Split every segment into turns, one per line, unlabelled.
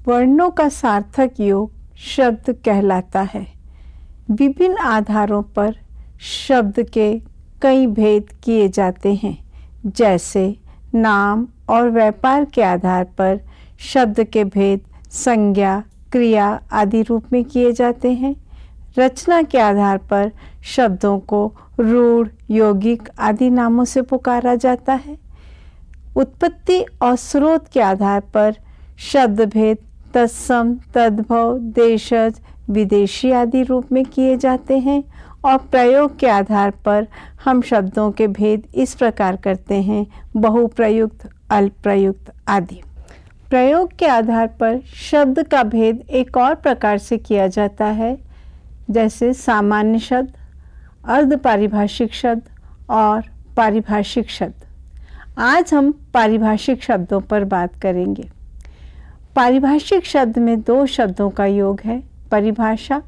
वर्णों का सार्थक योग शब्द कहलाता है। विभिन्न आधारों पर शब्द के कई भेद किए जाते हैं, जैसे नाम और व्यापार के आधार पर शब्द के भेद संज्ञा, क्रिया आदि रूप में किए जाते हैं। रचना के आधार पर शब्दों को रूढ़, यौगिक आदि नामों से पुकारा जाता है। उत्पत्ति और स्रोत के आधार पर शब्द भेद तत्सम, तद्भव, देशज, विदेशी आदि रूप में किए जाते हैं। और प्रयोग के आधार पर हम शब्दों के भेद इस प्रकार करते हैं: बहुप्रयुक्त, अल्पप्रयुक्त आदि। प्रयोग के आधार पर शब्द का भेद एक और प्रकार से किया जाता है, जैसे सामान्य शब्द, अर्धपारिभाषिक शब्द और पारिभाषिक शब्द। आज हम पारिभाषिक शब्दों पर बात करेंगे। पारिभाषिक शब्द में दो शब्दों का योग है, परिभाषा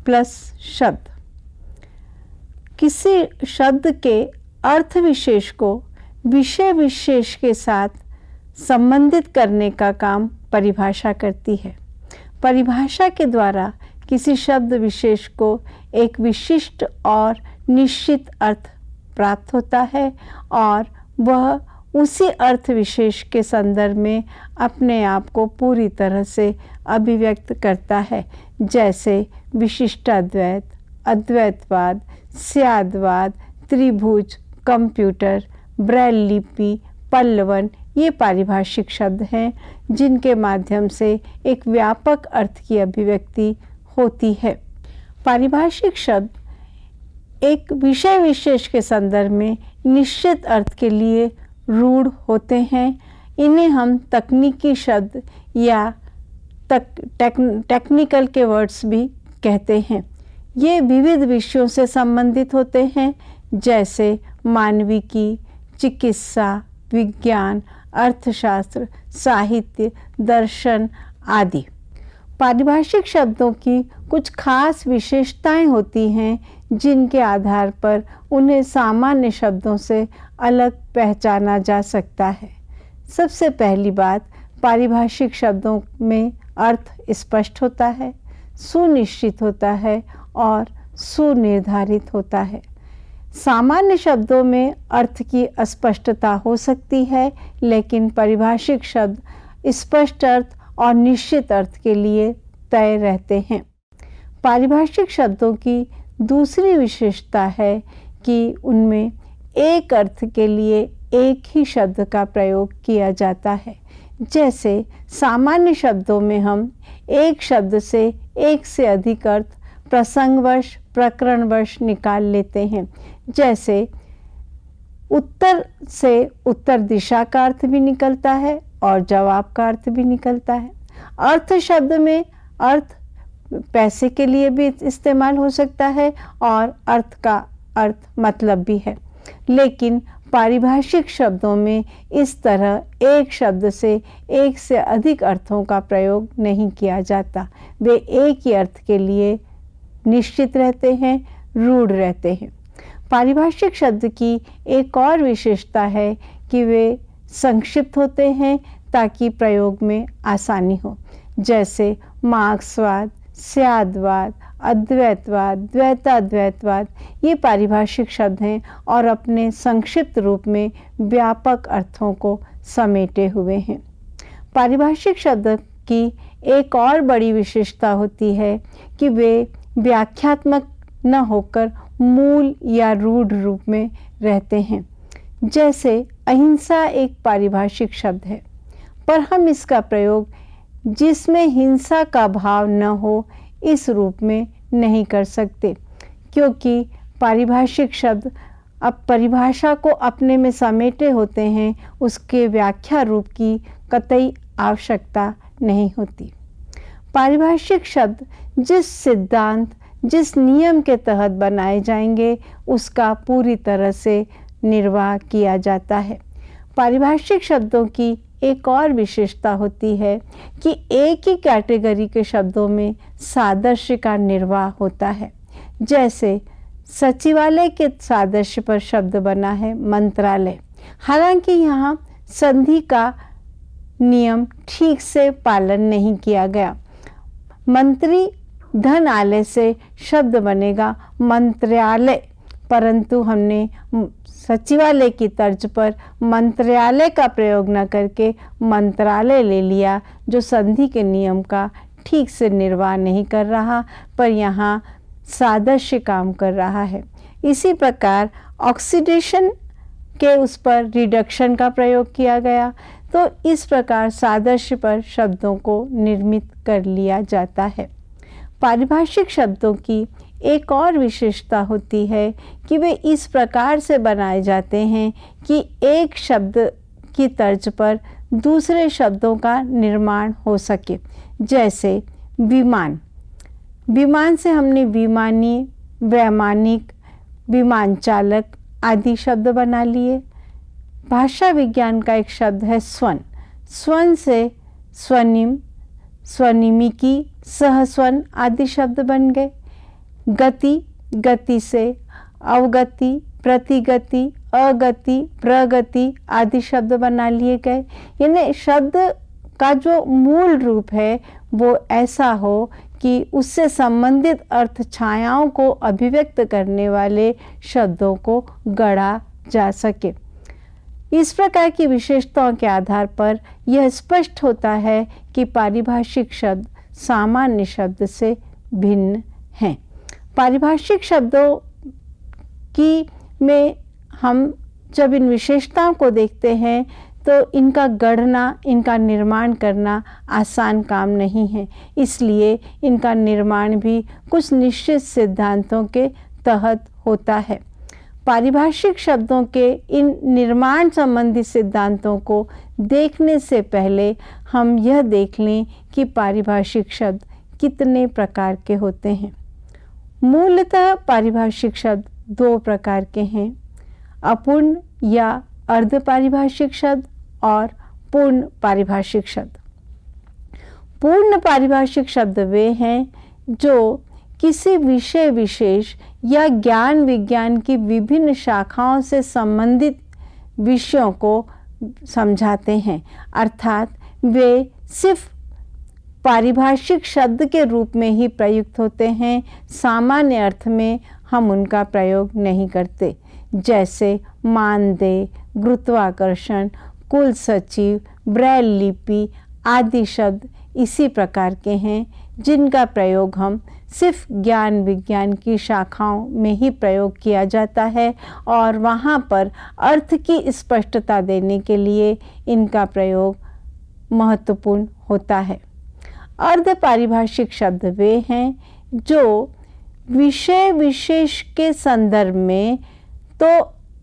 प्लस शब्द। किसी शब्द के अर्थ विशेष को विषय विशेष के साथ संबंधित करने का काम परिभाषा करती है। परिभाषा के द्वारा किसी शब्द विशेष को एक विशिष्ट और निश्चित अर्थ प्राप्त होता है और वह उसी अर्थ विशेष के संदर्भ में अपने आप को पूरी तरह से अभिव्यक्त करता है, जैसे विशिष्टाद्वैत, अद्वैतवाद, स्यादवाद, त्रिभुज, कंप्यूटर, ब्रेल लिपि, पल्लवन। ये पारिभाषिक शब्द हैं जिनके माध्यम से एक व्यापक अर्थ की अभिव्यक्ति होती है। पारिभाषिक शब्द एक विषय विशेष के संदर्भ में निश्चित अर्थ के लिए रूढ़ होते हैं। इन्हें हम तकनीकी शब्द या टेक्निकल के वर्ड्स भी कहते हैं। ये विविध विषयों से संबंधित होते हैं, जैसे मानविकी, चिकित्सा, विज्ञान, अर्थशास्त्र, साहित्य, दर्शन आदि। पारिभाषिक शब्दों की कुछ खास विशेषताएं होती हैं जिनके आधार पर उन्हें सामान्य शब्दों से अलग पहचाना जा सकता है। सबसे पहली बात, पारिभाषिक शब्दों में अर्थ स्पष्ट होता है, सुनिश्चित होता है और सुनिर्धारित होता है। सामान्य शब्दों में अर्थ की अस्पष्टता हो सकती है, लेकिन पारिभाषिक शब्द स्पष्ट अर्थ और निश्चित अर्थ के लिए तय रहते हैं। पारिभाषिक शब्दों की दूसरी विशेषता है कि उनमें एक अर्थ के लिए एक ही शब्द का प्रयोग किया जाता है। जैसे सामान्य शब्दों में हम एक शब्द से एक से अधिक अर्थ प्रसंगवश, प्रकरणवश निकाल लेते हैं। जैसे उत्तर से उत्तर दिशा का अर्थ भी निकलता है और जवाब का अर्थ भी निकलता है। अर्थ शब्द में अर्थ पैसे के लिए भी इस्तेमाल हो सकता है और अर्थ का अर्थ मतलब भी है। लेकिन पारिभाषिक शब्दों में इस तरह एक शब्द से एक से अधिक अर्थों का प्रयोग नहीं किया जाता। वे एक ही अर्थ के लिए निश्चित रहते हैं, रूढ़ रहते हैं। पारिभाषिक शब्द की एक और विशेषता है कि वे संक्षिप्त होते हैं ताकि प्रयोग में आसानी हो। जैसे मार्क्सवाद, स्यादवाद, अद्वैतवाद, द्वैताद्वैतवाद ये पारिभाषिक शब्द हैं और अपने संक्षिप्त रूप में व्यापक अर्थों को समेटे हुए हैं। पारिभाषिक शब्द की एक और बड़ी विशेषता होती है कि वे व्याख्यात्मक न होकर मूल या रूढ़ रूप में रहते हैं। जैसे अहिंसा एक पारिभाषिक शब्द है, पर हम इसका प्रयोग जिसमें हिंसा का भाव न हो इस रूप में नहीं कर सकते, क्योंकि पारिभाषिक शब्द अब परिभाषा को अपने में समेटे होते हैं। उसके व्याख्या रूप की कतई आवश्यकता नहीं होती। पारिभाषिक शब्द जिस सिद्धांत, जिस नियम के तहत बनाए जाएंगे उसका पूरी तरह से निर्वाह किया जाता है। पारिभाषिक शब्दों की एक और विशेषता होती है कि एक ही कैटेगरी के शब्दों में सादृश्य का निर्वाह होता है। जैसे सचिवालय के सादृश्य पर शब्द बना है मंत्रालय। हालांकि यहाँ संधि का नियम ठीक से पालन नहीं किया गया। मंत्री धनालय से शब्द बनेगा मंत्रालय, परंतु हमने सचिवालय की तर्ज पर मंत्रालय का प्रयोग न करके मंत्रालय ले लिया, जो संधि के नियम का ठीक से निर्वाह नहीं कर रहा, पर यहाँ सादृश्य काम कर रहा है। इसी प्रकार ऑक्सीडेशन के उस पर रिडक्शन का प्रयोग किया गया, तो इस प्रकार सादृश्य पर शब्दों को निर्मित कर लिया जाता है। पारिभाषिक शब्दों की एक और विशेषता होती है कि वे इस प्रकार से बनाए जाते हैं कि एक शब्द की तर्ज पर दूसरे शब्दों का निर्माण हो सके। जैसे विमान, विमान से हमने विमानी, वैमानिक, विमान चालक आदि शब्द बना लिए। भाषा विज्ञान का एक शब्द है स्वन, स्वन से स्वनिम, स्वनिमिकी, सहस्वन आदि शब्द बन गए। गति, गति से अवगति, प्रतिगति, अगति, प्रगति आदि शब्द बना लिए गए। यानी शब्द का जो मूल रूप है वो ऐसा हो कि उससे संबंधित अर्थ छायाओं को अभिव्यक्त करने वाले शब्दों को गढ़ा जा सके। इस प्रकार की विशेषताओं के आधार पर यह स्पष्ट होता है कि पारिभाषिक शब्द सामान्य शब्द से भिन्न हैं। पारिभाषिक शब्दों की में हम जब इन विशेषताओं को देखते हैं तो इनका गढ़ना, इनका निर्माण करना आसान काम नहीं है, इसलिए इनका निर्माण भी कुछ निश्चित सिद्धांतों के तहत होता है। पारिभाषिक शब्दों के इन निर्माण संबंधी सिद्धांतों को देखने से पहले हम यह देख लें कि पारिभाषिक शब्द कितने प्रकार के होते हैं। मूलतः पारिभाषिक शब्द दो प्रकार के हैं, अपूर्ण या अर्ध पारिभाषिक शब्द और पूर्ण पारिभाषिक शब्द। पूर्ण पारिभाषिक शब्द वे हैं जो किसी विषय विशेष या ज्ञान विज्ञान की विभिन्न शाखाओं से संबंधित विषयों को समझाते हैं, अर्थात वे सिर्फ पारिभाषिक शब्द के रूप में ही प्रयुक्त होते हैं, सामान्य अर्थ में हम उनका प्रयोग नहीं करते। जैसे मानदेय, गुरुत्वाकर्षण, कुल सचिव, ब्रेल लिपि आदि शब्द इसी प्रकार के हैं जिनका प्रयोग हम सिर्फ ज्ञान विज्ञान की शाखाओं में ही प्रयोग किया जाता है और वहाँ पर अर्थ की स्पष्टता देने के लिए इनका प्रयोग महत्वपूर्ण होता है। अर्ध पारिभाषिक शब्द वे हैं जो विषय विशेष के संदर्भ में तो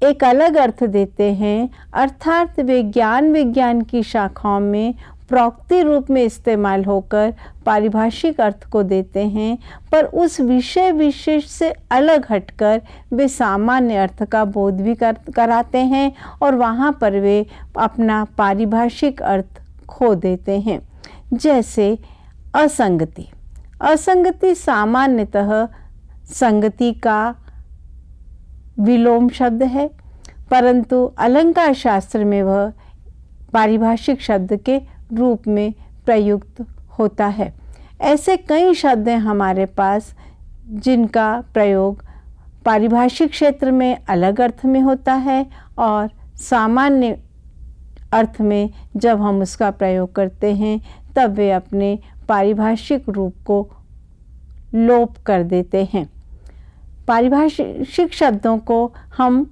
एक अलग अर्थ देते हैं, अर्थात वे ज्ञान विज्ञान की शाखाओं में प्रोक्ति रूप में इस्तेमाल होकर पारिभाषिक अर्थ को देते हैं, पर उस विषय विशेष से अलग हटकर वे सामान्य अर्थ का बोध भी कराते हैं और वहाँ पर वे अपना पारिभाषिक अर्थ खो देते हैं। जैसे असंगति, असंगति सामान्यतः संगति का विलोम शब्द है, परंतु अलंकार शास्त्र में वह पारिभाषिक शब्द के रूप में प्रयुक्त होता है। ऐसे कई शब्द हैं हमारे पास जिनका प्रयोग पारिभाषिक क्षेत्र में अलग अर्थ में होता है और सामान्य अर्थ में जब हम उसका प्रयोग करते हैं तब वे अपने पारिभाषिक रूप को लोप कर देते हैं। पारिभाषिक शब्दों को हम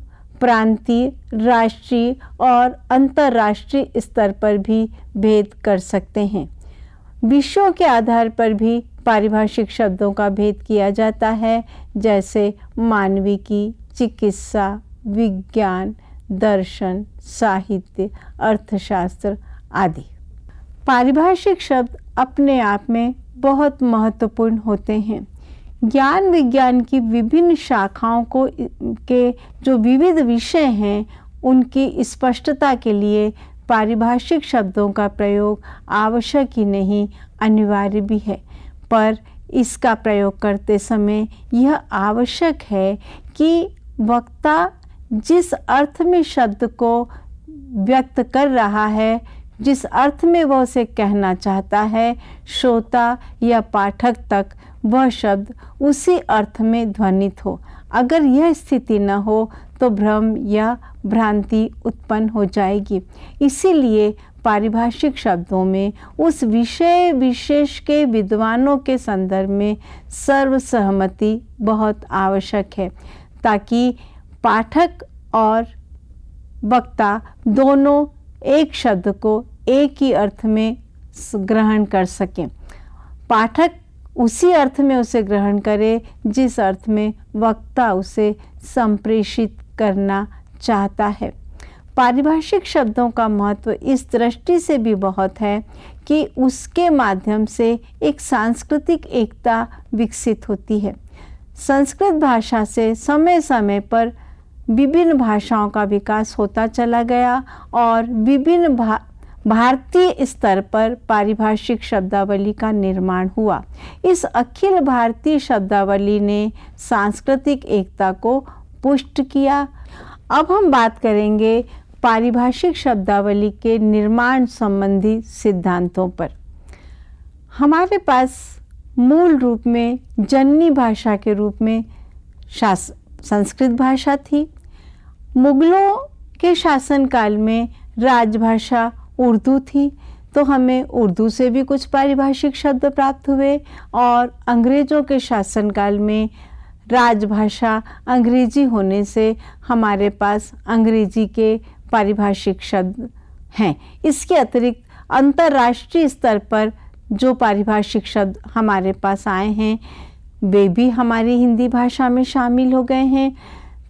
प्रांतीय, राष्ट्रीय और अंतर्राष्ट्रीय स्तर पर भी भेद कर सकते हैं। विषयों के आधार पर भी पारिभाषिक शब्दों का भेद किया जाता है, जैसे मानविकी, चिकित्सा, विज्ञान, दर्शन, साहित्य, अर्थशास्त्र आदि। पारिभाषिक शब्द अपने आप में बहुत महत्वपूर्ण होते हैं। ज्ञान विज्ञान की विभिन्न शाखाओं को के जो विविध विषय हैं उनकी स्पष्टता के लिए पारिभाषिक शब्दों का प्रयोग आवश्यक ही नहीं, अनिवार्य भी है, पर इसका प्रयोग करते समय यह आवश्यक है कि वक्ता जिस अर्थ में शब्द को व्यक्त कर रहा है जिस अर्थ में वह उसे कहना चाहता है, श्रोता या पाठक तक वह शब्द उसी अर्थ में ध्वनित हो। अगर यह स्थिति न हो तो भ्रम या भ्रांति उत्पन्न हो जाएगी। इसीलिए पारिभाषिक शब्दों में उस विषय विशेष के विद्वानों के संदर्भ में सर्वसहमति बहुत आवश्यक है, ताकि पाठक और वक्ता दोनों एक शब्द को एक ही अर्थ में ग्रहण कर सकें। पाठक उसी अर्थ में उसे ग्रहण करे जिस अर्थ में वक्ता उसे संप्रेषित करना चाहता है। पारिभाषिक शब्दों का महत्व इस दृष्टि से भी बहुत है कि उसके माध्यम से एक सांस्कृतिक एकता विकसित होती है। संस्कृत भाषा से समय समय पर विभिन्न भाषाओं का विकास होता चला गया और विभिन्न भारतीय स्तर पर पारिभाषिक शब्दावली का निर्माण हुआ। इस अखिल भारतीय शब्दावली ने सांस्कृतिक एकता को पुष्ट किया। अब हम बात करेंगे पारिभाषिक शब्दावली के निर्माण संबंधी सिद्धांतों पर। हमारे पास मूल रूप में जननी भाषा के रूप में संस्कृत भाषा थी। मुगलों के शासनकाल में राजभाषा उर्दू थी, तो हमें उर्दू से भी कुछ पारिभाषिक शब्द प्राप्त हुए, और अंग्रेज़ों के शासनकाल में राजभाषा अंग्रेजी होने से हमारे पास अंग्रेजी के पारिभाषिक शब्द हैं। इसके अतिरिक्त अंतर्राष्ट्रीय स्तर पर जो पारिभाषिक शब्द हमारे पास आए हैं वे भी हमारी हिंदी भाषा में शामिल हो गए हैं।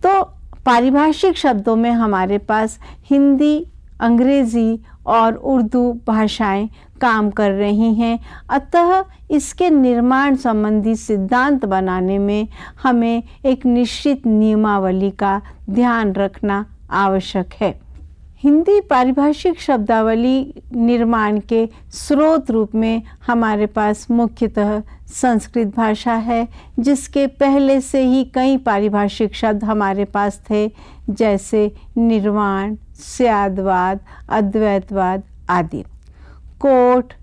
तो पारिभाषिक शब्दों में हमारे पास हिंदी, अंग्रेजी और उर्दू भाषाएं काम कर रही हैं। अतः इसके निर्माण संबंधी सिद्धांत बनाने में हमें एक निश्चित नियमावली का ध्यान रखना आवश्यक है। हिंदी पारिभाषिक शब्दावली निर्माण के स्रोत रूप में हमारे पास मुख्यतः संस्कृत भाषा है, जिसके पहले से ही कई पारिभाषिक शब्द हमारे पास थे, जैसे निर्वाण, स्यादवाद, अद्वैतवाद आदि। कोर्ट,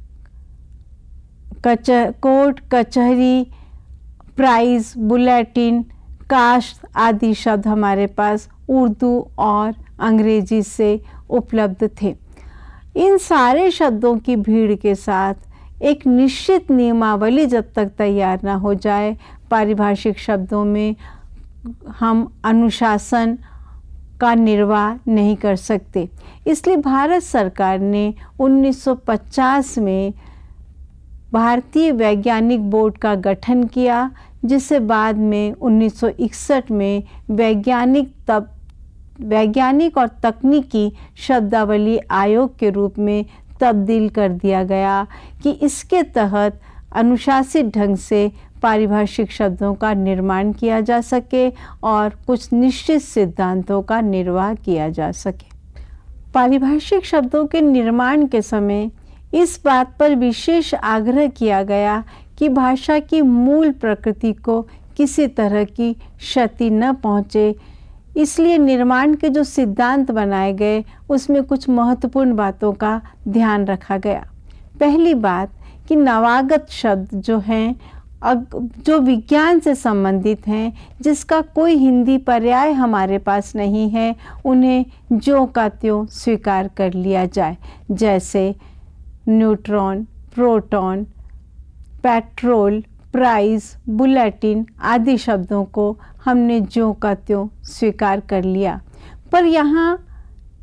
कचहरी, प्राइज, बुलेटिन, कास्ट आदि शब्द हमारे पास उर्दू और अंग्रेजी से उपलब्ध थे। इन सारे शब्दों की भीड़ के साथ एक निश्चित नियमावली जब तक तैयार ना हो जाए, पारिभाषिक शब्दों में हम अनुशासन का निर्वाह नहीं कर सकते। इसलिए भारत सरकार ने 1950 में भारतीय वैज्ञानिक बोर्ड का गठन किया, जिसे बाद में 1961 में वैज्ञानिक और तकनीकी शब्दावली आयोग के रूप में तब्दील कर दिया गया कि इसके तहत अनुशासित ढंग से पारिभाषिक शब्दों का निर्माण किया जा सके और कुछ निश्चित सिद्धांतों का निर्वाह किया जा सके। पारिभाषिक शब्दों के निर्माण के समय इस बात पर विशेष आग्रह किया गया कि भाषा की मूल प्रकृति को किसी तरह की क्षति न पहुँचे। इसलिए निर्माण के जो सिद्धांत बनाए गए उसमें कुछ महत्वपूर्ण बातों का ध्यान रखा गया। पहली बात कि नवागत शब्द जो हैं, जो विज्ञान से संबंधित हैं, जिसका कोई हिंदी पर्याय हमारे पास नहीं है, उन्हें ज्यों का त्यों स्वीकार कर लिया जाए। जैसे neutron, proton, petrol, prize, bulletin आदि शब्दों को हमने ज्यों का त्यों स्वीकार कर लिया। पर यहाँ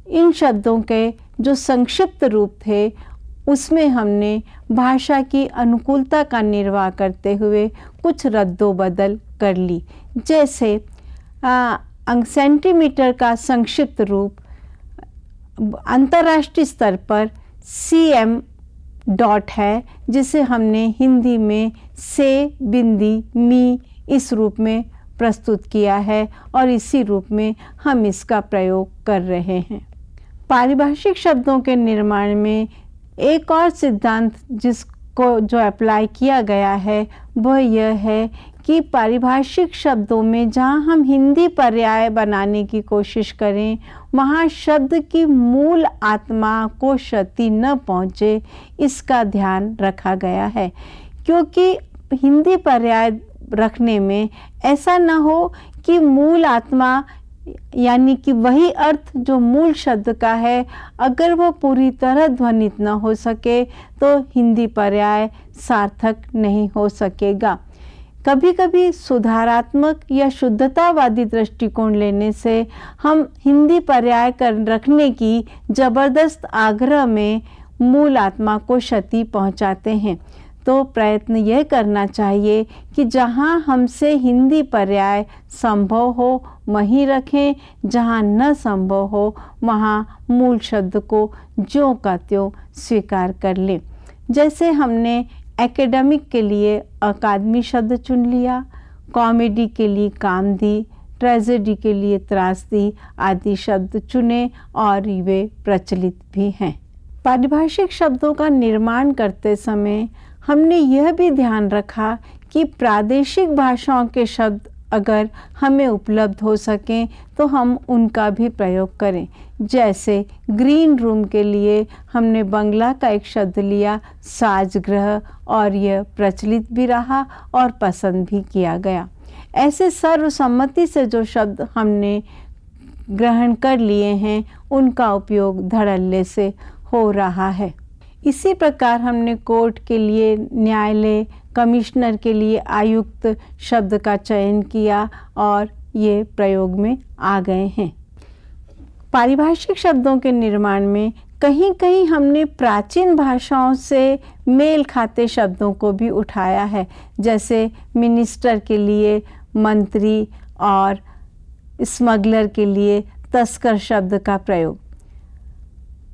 इन शब्दों के जो संक्षिप्त रूप थे उसमें हमने भाषा की अनुकूलता का निर्वाह करते हुए कुछ रद्दोबदल कर ली। जैसे सेंटीमीटर का संक्षिप्त रूप अंतर्राष्ट्रीय स्तर पर cm डॉट है, जिसे हमने हिंदी में से, बिंदी, मी इस रूप में प्रस्तुत किया है और इसी रूप में हम इसका प्रयोग कर रहे हैं। पारिभाषिक शब्दों के निर्माण में एक और सिद्धांत जो अप्लाई किया गया है वह यह है कि पारिभाषिक शब्दों में जहाँ हम हिंदी पर्याय बनाने की कोशिश करें, वहाँ शब्द की मूल आत्मा को क्षति न पहुँचे, इसका ध्यान रखा गया है। क्योंकि हिंदी पर्याय रखने में ऐसा न हो कि मूल आत्मा यानी कि वही अर्थ जो मूल शब्द का है, अगर वो पूरी तरह ध्वनित न हो सके तो हिंदी पर्याय सार्थक नहीं हो सकेगा। कभी कभी सुधारात्मक या शुद्धतावादी दृष्टिकोण लेने से हम हिंदी पर्याय रखने की जबरदस्त आग्रह में मूल आत्मा को क्षति पहुंचाते हैं। तो प्रयत्न यह करना चाहिए कि जहाँ हमसे हिंदी पर्याय संभव हो वहीं रखें, जहाँ न संभव हो वहाँ मूल शब्द को ज्यों का त्यों स्वीकार कर लें। जैसे हमने एकेडमिक के लिए अकादमी शब्द चुन लिया, कॉमेडी के लिए कामदी, ट्रेजेडी के लिए त्रासदी आदि शब्द चुने और वे प्रचलित भी हैं। पारिभाषिक शब्दों का निर्माण करते समय हमने यह भी ध्यान रखा कि प्रादेशिक भाषाओं के शब्द अगर हमें उपलब्ध हो सकें तो हम उनका भी प्रयोग करें। जैसे ग्रीन रूम के लिए हमने बंगला का एक शब्द लिया, साजगृह, और यह प्रचलित भी रहा और पसंद भी किया गया। ऐसे सर्वसम्मति से जो शब्द हमने ग्रहण कर लिए हैं उनका उपयोग धड़ल्ले से हो रहा है। इसी प्रकार हमने कोर्ट के लिए न्यायालय, कमिश्नर के लिए आयुक्त शब्द का चयन किया और ये प्रयोग में आ गए हैं। पारिभाषिक शब्दों के निर्माण में कहीं कहीं हमने प्राचीन भाषाओं से मेल खाते शब्दों को भी उठाया है। जैसे मिनिस्टर के लिए मंत्री और स्मगलर के लिए तस्कर शब्द का प्रयोग।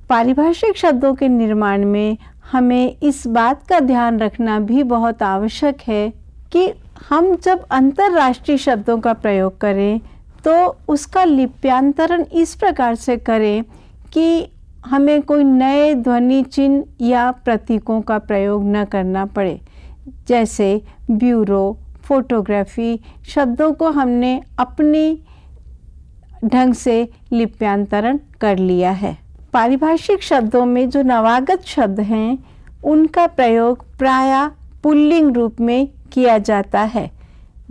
पारिभाषिक शब्दों के निर्माण में हमें इस बात का ध्यान रखना भी बहुत आवश्यक है कि हम जब अंतर्राष्ट्रीय शब्दों का प्रयोग करें तो उसका लिप्यांतरण इस प्रकार से करें कि हमें कोई नए ध्वनि चिन्ह या प्रतीकों का प्रयोग न करना पड़े। जैसे ब्यूरो, फोटोग्राफी शब्दों को हमने अपनी ढंग से लिप्यांतरण कर लिया है। पारिभाषिक शब्दों में जो नवागत शब्द हैं उनका प्रयोग प्रायः पुल्लिंग रूप में किया जाता है।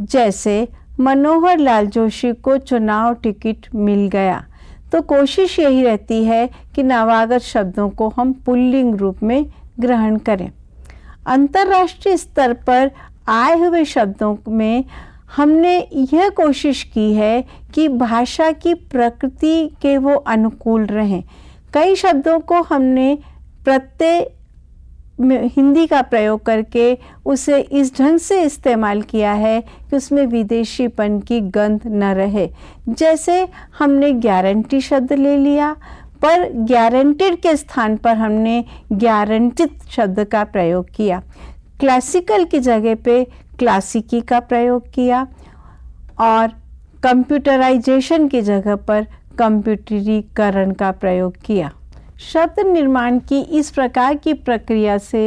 जैसे मनोहर लाल जोशी को चुनाव टिकट मिल गया, तो कोशिश यही रहती है कि नवागत शब्दों को हम पुल्लिंग रूप में ग्रहण करें। अंतर्राष्ट्रीय स्तर पर आए हुए शब्दों में हमने यह कोशिश की है कि भाषा की प्रकृति के वो अनुकूल रहें। कई शब्दों को हमने प्रत्यय हिंदी का प्रयोग करके उसे इस ढंग से इस्तेमाल किया है कि उसमें विदेशीपन की गंध न रहे। जैसे हमने गारंटी शब्द ले लिया, पर गारंटेड के स्थान पर हमने गारंटित शब्द का प्रयोग किया। क्लासिकल की जगह पे क्लासिकी का प्रयोग किया और कंप्यूटराइजेशन की जगह पर कंप्यूटरीकरण का प्रयोग किया। शब्द निर्माण की इस प्रकार की प्रक्रिया से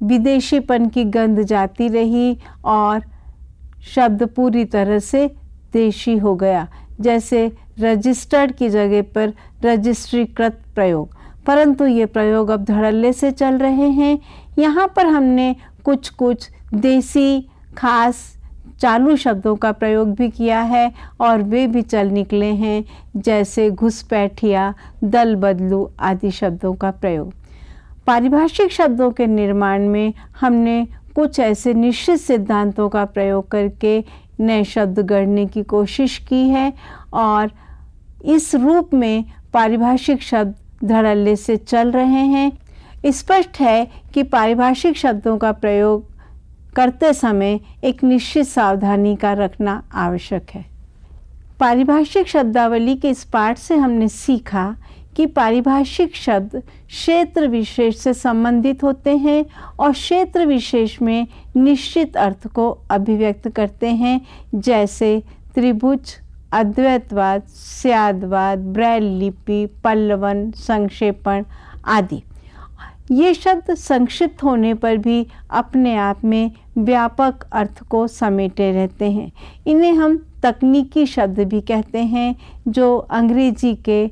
विदेशीपन की गंध जाती रही और शब्द पूरी तरह से देशी हो गया। जैसे रजिस्टर्ड की जगह पर रजिस्ट्रीकृत प्रयोग, परंतु ये प्रयोग अब धड़ल्ले से चल रहे हैं। यहाँ पर हमने कुछ कुछ देसी खास चालू शब्दों का प्रयोग भी किया है और वे भी चल निकले हैं। जैसे घुसपैठिया, दल बदलू आदि शब्दों का प्रयोग। पारिभाषिक शब्दों के निर्माण में हमने कुछ ऐसे निश्चित सिद्धांतों का प्रयोग करके नए शब्द गढ़ने की कोशिश की है और इस रूप में पारिभाषिक शब्द धड़ल्ले से चल रहे हैं। स्पष्ट है कि पारिभाषिक शब्दों का प्रयोग करते समय एक निश्चित सावधानी का रखना आवश्यक है। पारिभाषिक शब्दावली के इस पाठ से हमने सीखा कि पारिभाषिक शब्द क्षेत्र विशेष से संबंधित होते हैं और क्षेत्र विशेष में निश्चित अर्थ को अभिव्यक्त करते हैं। जैसे त्रिभुज, अद्वैतवाद, स्यादवाद, ब्रेल लिपि, पल्लवन, संक्षेपण आदि। ये शब्द संक्षिप्त होने पर भी अपने आप में व्यापक अर्थ को समेटे रहते हैं। इन्हें हम तकनीकी शब्द भी कहते हैं, जो अंग्रेजी के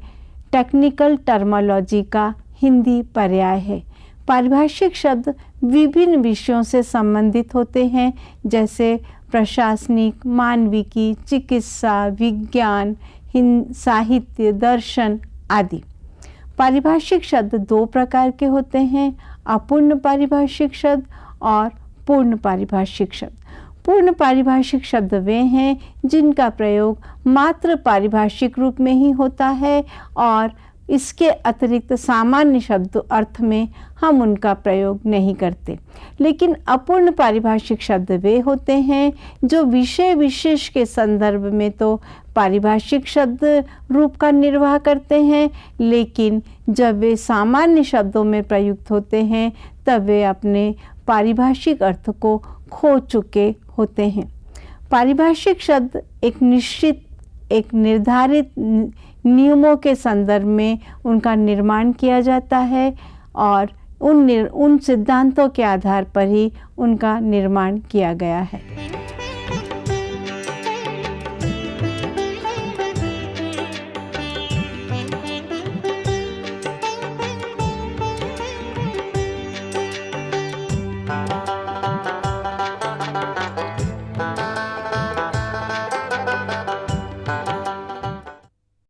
टेक्निकल टर्मोलॉजी का हिंदी पर्याय है। पारिभाषिक शब्द विभिन्न विषयों से संबंधित होते हैं, जैसे प्रशासनिक, मानविकी, चिकित्सा, विज्ञान, साहित्य, दर्शन आदि। पारिभाषिक शब्द दो प्रकार के होते हैं, अपूर्ण पारिभाषिक शब्द और पूर्ण पारिभाषिक शब्द। पूर्ण पारिभाषिक शब्द वे हैं जिनका प्रयोग मात्र पारिभाषिक रूप में ही होता है और इसके अतिरिक्त सामान्य शब्द अर्थ में हम उनका प्रयोग नहीं करते। लेकिन अपूर्ण पारिभाषिक शब्द वे होते हैं जो विषय विशेष के संदर्भ में तो पारिभाषिक शब्द रूप का निर्वाह करते हैं, लेकिन जब वे सामान्य शब्दों में प्रयुक्त होते हैं तब वे अपने पारिभाषिक अर्थ को खो चुके होते हैं। पारिभाषिक शब्द एक निश्चित, एक निर्धारित नियमों के संदर्भ में उनका निर्माण किया जाता है और उन सिद्धांतों के आधार पर ही उनका निर्माण किया गया है।